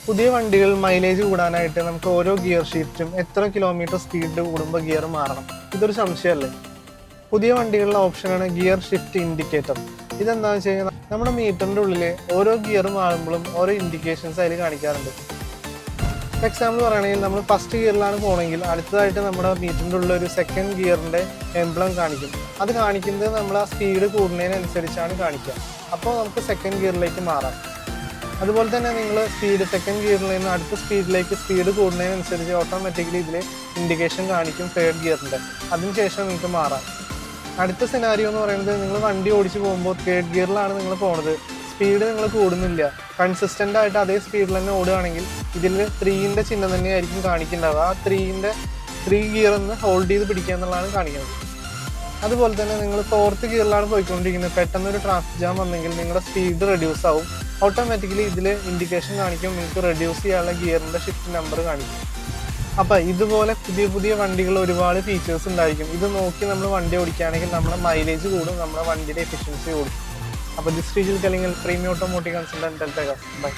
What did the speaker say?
പുതിയ വണ്ടികൾ മൈലേജ് കൂടാനായിട്ട് നമുക്ക് ഓരോ ഗിയർ ഷിഫ്റ്റും എത്ര കിലോമീറ്റർ സ്പീഡ് കൂടുമ്പോൾ ഗിയർ മാറണം, ഇതൊരു സംശയമല്ലേ? പുതിയ വണ്ടികളുടെ ഓപ്ഷനാണ് ഗിയർ ഷിഫ്റ്റ് ഇൻഡിക്കേറ്റർ. ഇതെന്താണെന്ന് വെച്ച് കഴിഞ്ഞാൽ നമ്മുടെ മീറ്ററിൻ്റെ ഉള്ളിൽ ഓരോ ഗിയർ മാറുമ്പോഴും ഓരോ ഇൻഡിക്കേഷൻസ് അതിൽ കാണിക്കാറുണ്ട്. എക്സാമ്പിൾ പറയുകയാണെങ്കിൽ നമ്മൾ ഫസ്റ്റ് ഗിയറിലാണ് പോകണമെങ്കിൽ അടുത്തതായിട്ട് നമ്മുടെ മീറ്ററിൻ്റെ ഉള്ളിൽ ഒരു സെക്കൻഡ് ഗിയറിൻ്റെ എംബ്ലം കാണിക്കും. അത് കാണിക്കുന്നത് നമ്മൾ ആ സ്പീഡ് കൂടുന്നതിനനുസരിച്ചാണ് കാണിക്കുക. അപ്പോൾ നമുക്ക് സെക്കൻഡ് ഗിയറിലേക്ക് മാറാം. അതുപോലെ തന്നെ നിങ്ങൾ സ്പീഡ് സെക്കൻഡ് ഗിയറിൽ നിന്ന് അടുത്ത സ്പീഡിലേക്ക് സ്പീഡ് കൂടുന്നതിനനുസരിച്ച് ഓട്ടോമാറ്റിക്കലി ഇതിൽ ഇൻഡിക്കേഷൻ കാണിക്കും തേർഡ് ഗിയറിൻ്റെ. അതിനുശേഷം നിങ്ങൾക്ക് മാറാം. അടുത്ത സിനാരിയോ എന്ന് പറയുന്നത്, നിങ്ങൾ വണ്ടി ഓടിച്ച് പോകുമ്പോൾ തേർഡ് ഗിയറിലാണ് നിങ്ങൾ പോകുന്നത്, സ്പീഡ് നിങ്ങൾ കൂടുന്നില്ല, കൺസിസ്റ്റൻ്റ് ആയിട്ട് അതേ സ്പീഡിൽ തന്നെ ഓടുകയാണെങ്കിൽ ഇതിൽ 3ൻ്റെ ചിഹ്നം തന്നെയായിരിക്കും കാണിക്കേണ്ടത്. ആ 3 ഗിയർ ഒന്ന് ഹോൾഡ് ചെയ്ത് പിടിക്കുക എന്നുള്ളതാണ് കാണിക്കുന്നത്. അതുപോലെ തന്നെ നിങ്ങൾ 4th ഗിയറിലാണ് പോയിക്കൊണ്ടിരിക്കുന്നത്, പെട്ടെന്നൊരു ട്രാഫിക് ജാം വന്നെങ്കിൽ നിങ്ങളുടെ സ്പീഡ് റെഡ്യൂസ് ആവും. ഓട്ടോമാറ്റിക്കലി ഇതിൽ ഇൻഡിക്കേഷൻ കാണിക്കും, നിങ്ങൾക്ക് റെഡ്യൂസ് ചെയ്യാനുള്ള ഗിയറിൻ്റെ ഷിഫ്റ്റ് നമ്പർ കാണിക്കും. അപ്പോൾ ഇതുപോലെ പുതിയ പുതിയ വണ്ടികൾ ഒരുപാട് ഫീച്ചേഴ്സ് ഉണ്ടായിരിക്കും. ഇത് നോക്കി നമ്മൾ വണ്ടി ഓടിക്കുകയാണെങ്കിൽ നമ്മുടെ മൈലേജ് കൂടും, നമ്മുടെ വണ്ടിയുടെ എഫിഷ്യൻസി കൂടും. അപ്പോൾ ദിസ് ഡിജിറ്റൽ അല്ലെങ്കിൽ പ്രീമിയം ഓട്ടോമോട്ടീവ് കൺസൾട്ടന്റ് ബൈ.